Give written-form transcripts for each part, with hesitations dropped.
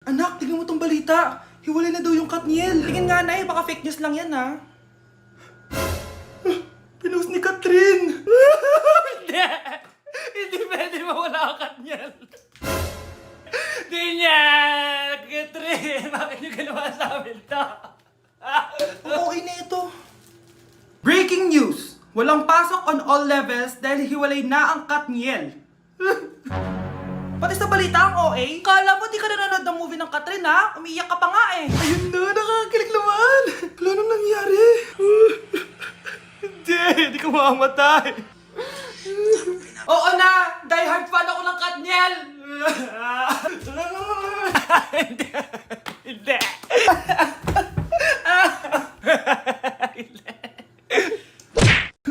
Anak, tingnan mo tong balita. Hiwalay na daw yung Katniel. Tingin nga na baka fake news lang yan ha. Pinost ni Catherine. Hindi! Hindi pwede mawala ang Katniel. Di niya! Catherine! Bakit niyo ginawa sa amin to? Okay na ito. Breaking news! Walang pasok on all levels dahil hiwalay na ang Katniel. Pati sa balita ang OA, kala mo di ka nanonood ng movie ng Catherine ha? Umiiyak ka pa nga eh. Ayun na, nakakakilig naman. Wala nang nangyari. Hindi ka mamamatay. Oo na, die hard fan ako ng Katniel. Hindi! Hindi!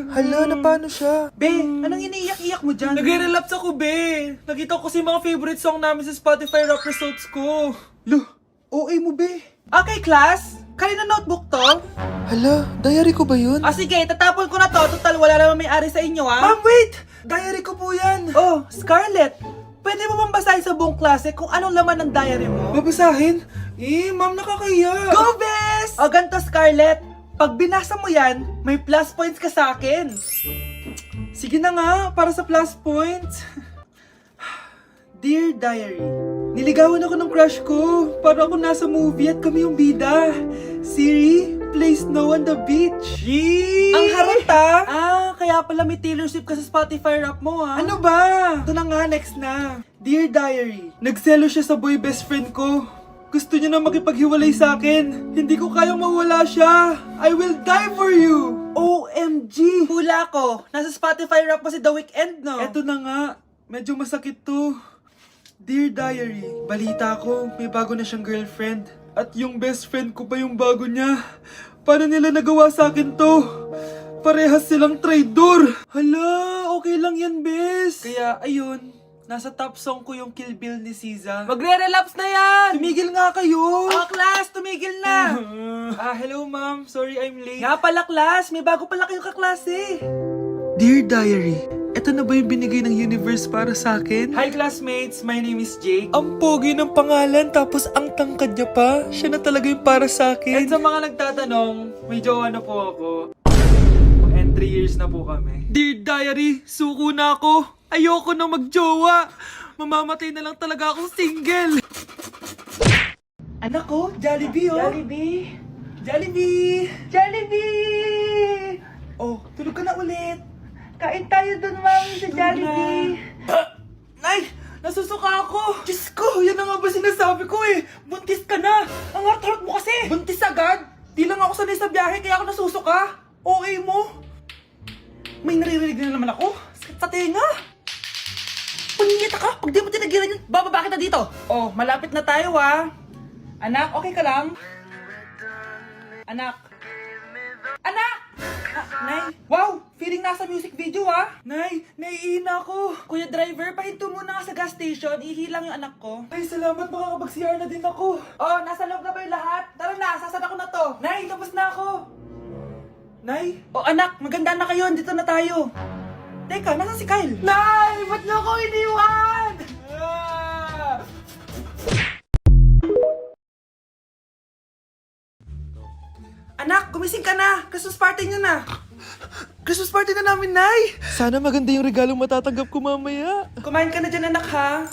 Hala, na paano siya? Be, anong iniiyak-iyak mo dyan? Nagre-relapse ako, be. Nakita ko kasi mga favorite song namin sa Spotify rap results ko. Lo, OA mo, be. Okay, class. Kanina notebook to? Hala, diary ko ba yun? Ah, sige, tatapon ko na to. Total, wala naman may-ari sa inyo, ha? Ma'am, wait! Diary ko po yan. Oh, Scarlett. Pwede mo bang basahin sa buong klase kung anong laman ng diary mo? Babasahin? Ma'am, nakakahiya. Go, bes! O, ganito, Scarlett. Pag binasa mo yan, may plus points ka sa akin. Sige na nga, para sa plus points. Dear Diary, niligawan ako ng crush ko. Para ako nasa movie at kami yung bida. Siri plays Snow on the Beach. Yee! Ang harot ha? Kaya pala may Taylor Swift ka sa Spotify rap mo ha? Ano ba? Ito na nga, next na. Dear Diary, nagselo siya sa boy best friend ko. Gusto niya na makipaghiwalay sa akin. Hindi ko kayang mawala siya. I will die for you. OMG! Hula ko. Nasa Spotify rap mo si The Weeknd, no? Eto na nga. Medyo masakit to. Dear Diary, balita ko, may bago na siyang girlfriend. At yung best friend ko pa yung bago niya. Paano nila nagawa sa akin to? Parehas silang traitor. Hala, okay lang yan, bes. Kaya, ayun. Nasa top song ko yung Kill Bill ni SZA. Magre-relapse na yan! Tumigil nga kayo! Class, tumigil na! Hello ma'am. Sorry I'm late. Nga pala, class. May bago pala kayong kaklase. Dear Diary, eto na ba yung binigay ng universe para sa akin? Hi classmates, my name is Jake. Ang pogi ng pangalan, tapos ang tangkad niya pa. Siya na talaga yung para sa akin. At sa mga nagtatanong, may jowa na po ako. And 3 years na po kami. Dear Diary, suko na ako. Ayoko na magjowa. Mamamatay na lang talaga akong single. Anak ko, Jollibee oh. Jollibee. Jollibee. Jollibee. Oh, tulog ka na ulit. Kain tayo dun, mami, sa Jollibee. Nay, nasusuka ako. Diyos ko, yan na nga ba sinasabi ko eh. Buntis ka na. Ang harot-harot mo kasi. Buntis agad? Di lang ako sanay sa biyahe kaya ako nasusuka. Okay mo? May naririnig na naman ako. Sakit sa tenga. Punyeta ka! Pag di mo tinagilan yun, bababa kita dito! Oh, malapit na tayo ha! Anak, okay ka lang? Anak! Anak! Nay! Wow! Feeling nasa music video ha! Nay! Naiihina ako! Kuya driver, pahinto muna ka sa gas station, ihilang yung anak ko. Ay, salamat, makakapag-CR na din ako! Oh, nasa loob na ba yung lahat? Tara na, sasad ako na to! Nay, tapos na ako! Nay? Oh anak, maganda na kayo, dito na tayo! Teka, nasa si Kyle? Nay! Ba't niyo ako iniwan? Anak, gumising ka na! Christmas party niyo na! Christmas party na namin, Nay! Sana maganda yung regalong matatanggap ko mamaya. Kumain ka na dyan, anak, ha?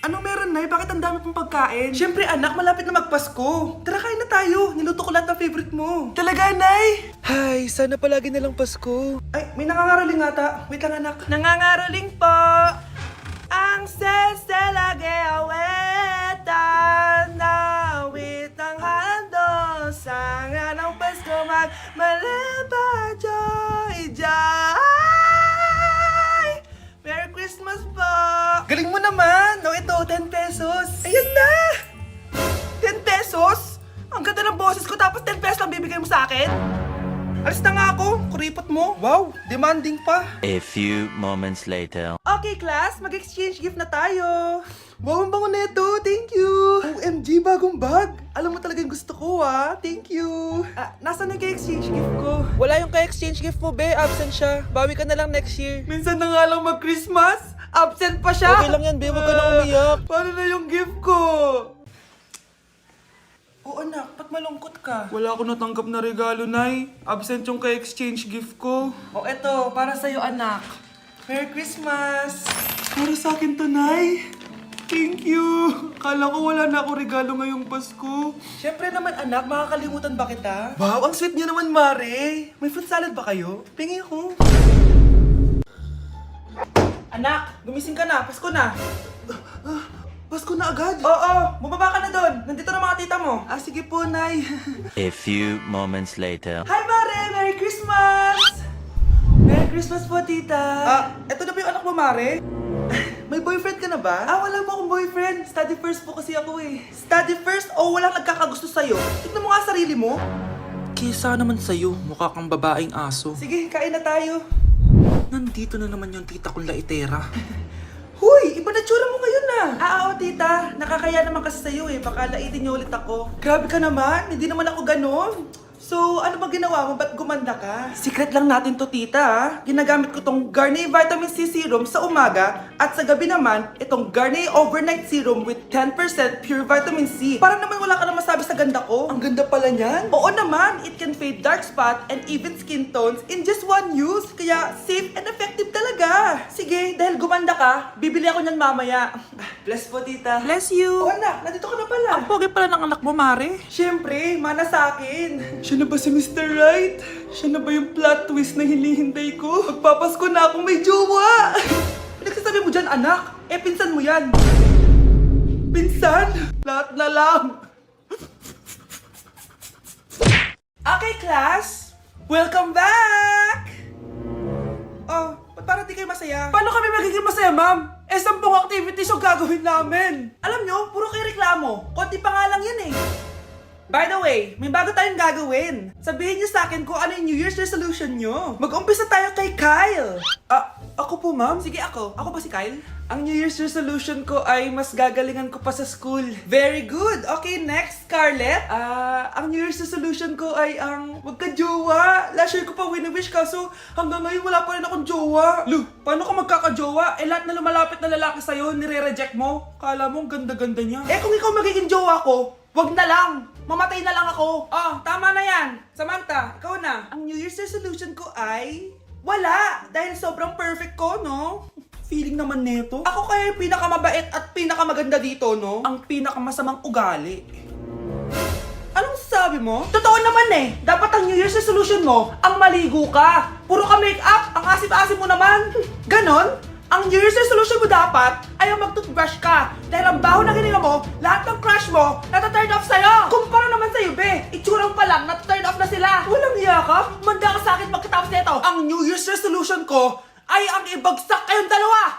Anong meron, Nay? Bakit ang dami pong pagkain? Siyempre, anak, malapit na magpasko. Tara, kain na tayo. Niluto ko lahat ng favorite mo. Talaga, Nay? Hay, sana palagi na lang Pasko. Ay, may nangangaraling ata. Wait lang, anak. Nangangaraling po. Ang seselage awetan na wit ang hando. Sanga ng Pasko magmalaba joy joy. Merry Christmas po! Galing mo naman! No, ito, 10 pesos. Ayan na! 10 pesos? Ang ganda ng boses ko tapos 10 pesos lang bibigay mo sa akin? Alis na nga ako, kuripot mo. Wow, demanding pa. A few moments later. Okay, class, mag-exchange gift na tayo. Wow, ang bango neto, thank you. OMG, bagong bag. Alam mo talaga yung gusto ko, ah. Thank you. Nasaan yung ka-exchange gift ko? Wala yung ka-exchange gift mo, be. Absent siya. Bawi ka na lang next year. Minsan na nga lang mag-Christmas. Absent pa siya. Okay lang yan, be. Huwag ka na umiyak. Paano na yung gift ko? malungkot ka? Wala ako natanggap na regalo, Nay. Absent yung ka-exchange gift ko. O eto, para sa'yo anak. Merry Christmas! Para sa akin to, Nay. Thank you. Kala ko wala na ako regalo ngayong Pasko. Siyempre naman anak, makakalimutan ba kita? Wow, ang sweet niyo naman, Mare. May fruit salad ba kayo? Pingi ako. Anak, gumising ka na, Pasko na. Pasko na agad. Oo, bumaba ka na doon. Nandito na mga tita mo. Ah, sige po, Nay. A few moments later. Hi Mare! Merry Christmas! Merry Christmas po, tita. Eto na ba yung anak mo, Mare? May boyfriend ka na ba? Wala po akong boyfriend. Study first po kasi ako eh. Study first o walang nagkakagusto sa'yo? Tignan mo nga sarili mo. Kesa naman sa'yo, mukha kang babaeng aso. Sige, kain na tayo. Nandito na naman yung tita kong laitera. Huy, iba na tsura mo ngayon na. Oo, tita. Nakakaya naman kasi sa'yo eh. Baka laitin niyo ulit ako. Grabe ka naman. Hindi naman ako ganon. So, ano ba ginawa mo? Ba't gumanda ka? Secret lang natin to, tita. Ginagamit ko tong Garnier Vitamin C Serum sa umaga at sa gabi naman, itong Garnier Overnight Serum with 10% pure vitamin C. Parang naman wala ka na masabi sa ganda ko. Ang ganda pala niyan. Oo naman, it can fade dark spot and even skin tones in just one use. Kaya safe and effective talaga. Sige, dahil gumanda ka, bibili ako niyan mamaya. Bless po, tita. Bless you. Oh, anak, nandito ka na pala. Ang pogi pala ng anak mo, Mare. Siyempre, mana sa akin. Siya na ba si Mr. Right? Siya na ba yung plot twist na hinihintay ko? Magpapasko na akong may jowa! Pinagsasabi mo dyan, anak. Eh, pinsan mo yan. Pinsan? Lahat na lang! Okay, class. Welcome back! Oh, ba't parang di kayo masaya? Paano kami magiging masaya, ma'am? 10 activities yung gagawin namin. Alam nyo, puro kayo reklamo. Konti pa nga lang yan eh. By the way, may bago tayong gagawin. Sabihin niyo sa akin kung ano yung New Year's resolution nyo. Mag-umpisa tayo kay Kyle. Ako po, ma'am? Sige ako. Ako ba si Kyle? Ang New Year's resolution ko ay mas gagalingan ko pa sa school. Very good. Okay, next, Scarlett. Ang New Year's resolution ko ay ang magka-jowa. Last year ko pa wini-wish kaso hanggang ngayon wala pa rin akong jowa. Lu, Paano ka magkaka-jowa? Eh lahat na lumalapit na lalaki sa'yo, nire-reject mo. Kala mo ang ganda-ganda niya. Eh kung ikaw magiging jowa ko, wag na lang. Mamatay na lang ako. Oh, tama na yan. Samantha, ikaw na. Ang New Year's resolution ko ay wala. Dahil sobrang perfect ko, no? feeling naman neto. Ako kaya yung pinakamabait at pinakamaganda dito, no? Ang pinakamasamang ugali. Anong sabi mo? Totoo naman eh. Dapat ang New Year's resolution mo, ang maligo ka. Puro ka make-up, ang asip-asip mo naman. Ganon? Ang New Year's resolution mo dapat ay ang mag-toothbrush ka. Dahil ang baho na hininga mo, lahat ng crush mo, nata-turn off sa'yo. Kumpara naman sa'yo, be. Itsurang pa lang, nata-turn off na sila. Walang iya ka? Manda ka sa akin pagkatapos nito. Ang New Year's resolution ko ay ang ibagsak kayong dalawa.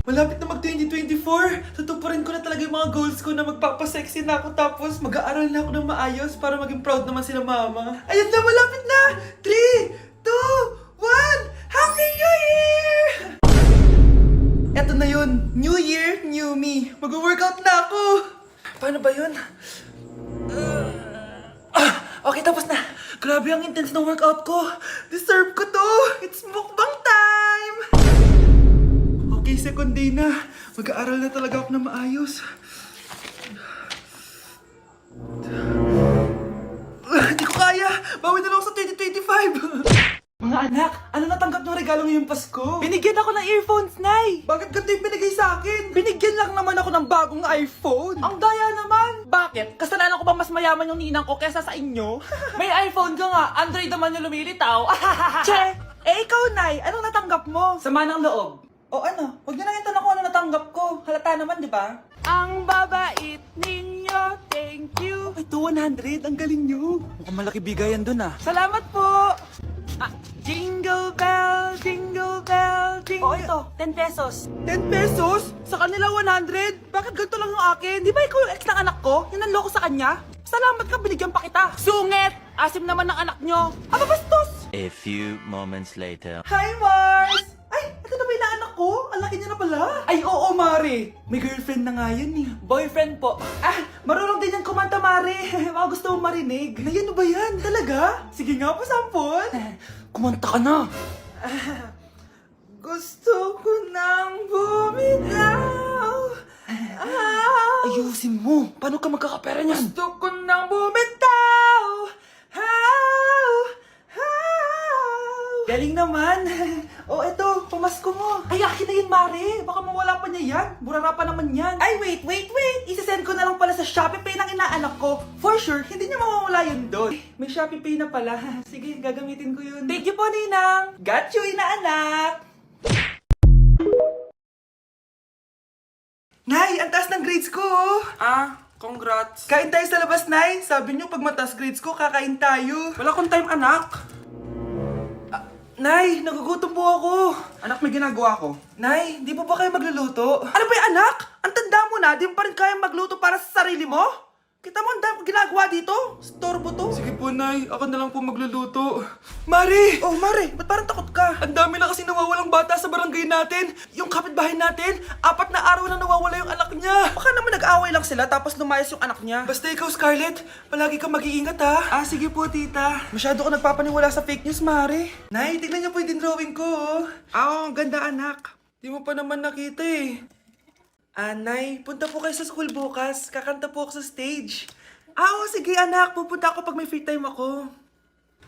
Malapit na mag-2024. Tutuparin ko na talaga yung mga goals ko na magpapasexy na ako tapos mag-aaral na ako ng maayos para maging proud naman sila mama. Ayun na, malapit na. 3, 2, 1. Happy New Year! Eto na yun. New Year, new me. Mag-workout na ako. Paano ba yun? Okay, tapos na. Grabe ang intense ng workout ko. Deserve ko to. It's mukbang time. Okay, second day na. Mag-aaral na talaga ako ng maayos. Hindi ko kaya. Bawi na lang ako sa 2025. Mga anak, ano natanggap ng regalo ngayong Pasko? Binigyan ako ng earphones, Nay! Bakit ganito yung binigay sa akin? Binigyan lang naman ako ng bagong iPhone! Ang daya naman! Bakit? Kasalanan ko ba mas mayaman yung ninang ko kesa sa inyo? May iPhone ka nga, Android naman yung lumilitaw! Che! Eh ikaw, Nay, anong natanggap mo? Sama ng loob. O ano? Huwag niyo lang yung tanong kung ano natanggap ko. Halata naman, di ba? Ang babait ninyo, thank you! Ay, 200. Ang galing nyo. Mukhang malaki bigayan dun ah. Salamat po! Jingle bell, jingle bell, jingle... Oh, ito, 10 pesos. 10 pesos? Sa kanila 100? Bakit ganito lang yung akin? Di ba ikaw yung ex ng anak ko? Yung nanloko sa kanya? Salamat ka, binigyan pa kita. Sungit! Asim naman ng anak nyo. Aba, bastos! A few moments later. Hi, Mars! Ay, ito na ba yung anak ko? Ang laki niya na pala. Ay, oo, Mari. May girlfriend na nga yan eh. Boyfriend po. Marunong din yan kumanta, Mari. Baka gusto mong marinig. Nay, ano ba yan? Talaga? Sige nga po, sample. Kumanta ka na. Gusto ko nang bumitaw. Ayusin mo. mo, paano ka magkakapera niyan? Gusto ko nang bumitaw. How? Galing naman. Oh, eto, pamasko mo. Ay, akin na yun, Mare. Baka mawala pa niya yan. Burara pa naman yan. Ay, wait. Isasend ko na lang pala sa Shopee Pay ng inaanak ko. For sure, hindi niya mawawala yun doon. May Shopee Pay na pala. Sige, gagamitin ko yun. Thank you po, Ninang. Got you, inaanak. Nay, ang taas ng grades ko. Congrats. Kain tayo sa labas, Nay. Sabi niyo, pag mataas grades ko, kakain tayo. Wala akong time, anak. Nay, nagugutom po ako. Anak, may ginagawa ko. Nay, di po ba kayo magluluto? Ano ba yung anak? Ang tanda mo na, di mo pa rin kaya magluto para sa sarili mo? Kita mo ang dami kong ginagawa dito? Storbo to. Sige po, Nay. Ako na lang po magluluto. Mari! Oh, Mari, ba't parang takot ka? Ang dami na kasi nawawalang bata sa barangay natin. Yung kapitbahay natin, 4 na araw na nawawala yung anak niya. Baka naman nag-away lang sila tapos lumayas yung anak niya. Basta ikaw, Scarlett, palagi kang mag-iingat ha. Sige po, tita. Masyado ka nagpapaniwala sa fake news, Mari. Nay, tignan niyo po yung drawing ko. Ang ganda, anak. Di mo pa naman nakita eh. Nay, punta po kayo sa school bukas. Kakanta po ako sa stage. Oo, sige anak. Pupunta ako pag may free time ako.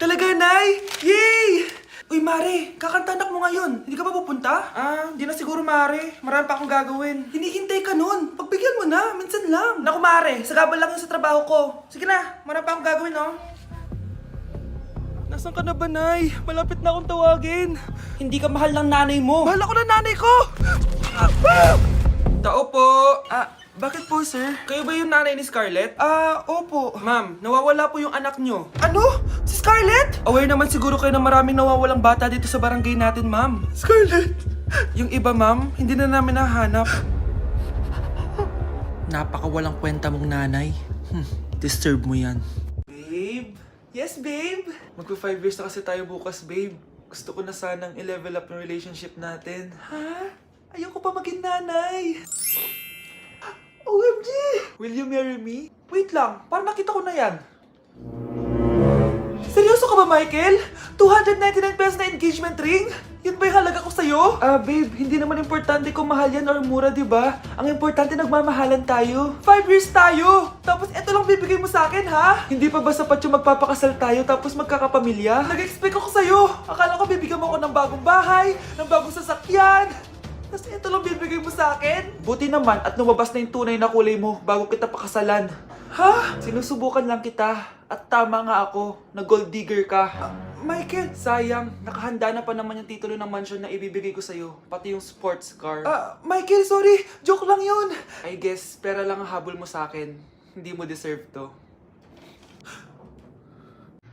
Talaga, Nay? Yay! Uy, Mare, kakanta anak mo ngayon. Hindi ka ba pupunta? Hindi na siguro, Mare. Marami pa akong gagawin. Hinihintay ka nun. Pagbigyan mo na, minsan lang. Naku, Mare, sagabal lang yun sa trabaho ko. Sige na, marami pa akong gagawin, no? Nasaan ka na ba, Nay? Malapit na akong tawagin. Hindi ka mahal ng nanay mo. Mahal ako ng nanay ko! Tao po! Bakit po, sir? Kayo ba yung nanay ni Scarlett? Opo. Ma'am, nawawala po yung anak nyo. Ano? Si Scarlett? Aware naman siguro kayo na maraming nawawalang bata dito sa barangay natin, ma'am. Scarlett? Yung iba, ma'am, hindi na namin nahanap. Napakawalang kwenta mong nanay. Disturb mo yan. Babe? Yes, babe? Magpa 5 years na kasi tayo bukas, babe. Gusto ko na sanang i-level up yung relationship natin. Ha? Ayoko pa maging nanay. OMG! Will you marry me? Wait lang, parang nakita ko na yan. Seryoso ka ba, Michael? 299 pesos na engagement ring? Yun ba yung halaga ko sa'yo? Babe, hindi naman importante kung mahal yan or mura, di ba? Ang importante, nagmamahalan tayo. 5 years tayo! Tapos eto lang bibigay mo sa akin, ha? Hindi pa ba sapat yung magpapakasal tayo tapos magkakapamilya? Nag-expect ako sa'yo! Akala ko bibigyan mo ako ng bagong bahay, ng bagong sasakyan. Tapos ito lang bibigay mo sa akin? Buti naman at lumabas na yung tunay na kulay mo bago kita pakasalan. Ha? Sinusubukan lang kita. At tama nga ako, na gold digger ka. Michael! Sayang, nakahanda na pa naman yung titulo ng mansion na ibibigay ko sa'yo. Pati yung sports car. Michael, sorry! Joke lang yun! I guess, pera lang ang habol mo sa akin. Hindi mo deserve to.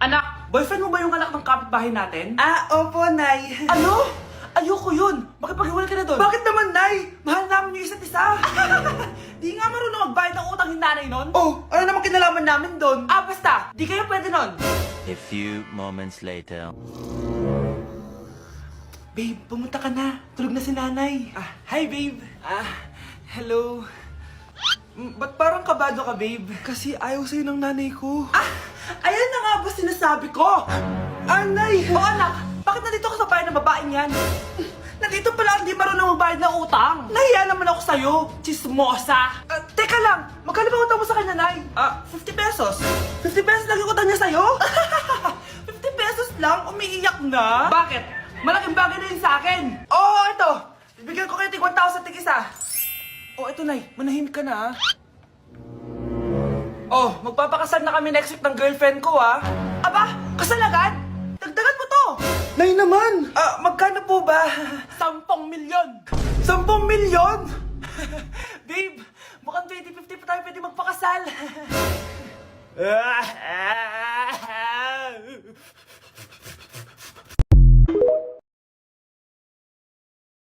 Anak! Boyfriend mo ba yung anak ng kapitbahay natin? Opo, Nay. Ano? Ayoko yun! Makipaghiwalay ka na doon! Bakit naman, Nay? Mahal namin yung isa't isa! Di nga marunong magbayad ng utang yung nanay nun? Oh, ano naman kinalaman namin doon? Basta! Di kayo pwede nun! A few moments later. Babe, pumunta ka na. Tulog na si nanay. Hi, babe. Hello. Ba't parang kabado ka, babe? Kasi ayaw sa'yo ng nanay ko. Ayan na nga ba sinasabi ko? Nay! O anak, bakit nandito ka sa bahay ng babaeng yan? Nandito pala hindi marunong magbayad ng utang. Nahiya naman ako sa'yo, chismosa. Teka lang, magkano ba utang mo sa kanya, Nay? 50 pesos. 50 pesos lang yung utang niya sa'yo? 50 pesos lang? Umiiyak na? Bakit? Malaking bagay na yun sa akin. Ito. Bibigyan ko kayo tig 1,000 tig isa. Ito, Nay. Manahimik ka na, magpapakasal na kami next week ng girlfriend ko, Aba, kasal agad? Dagdagan mo to! Nay naman! Magkano po ba? 10 milyon! 10 milyon? Babe, mukhang 2050 pa tayo pwede magpakasal.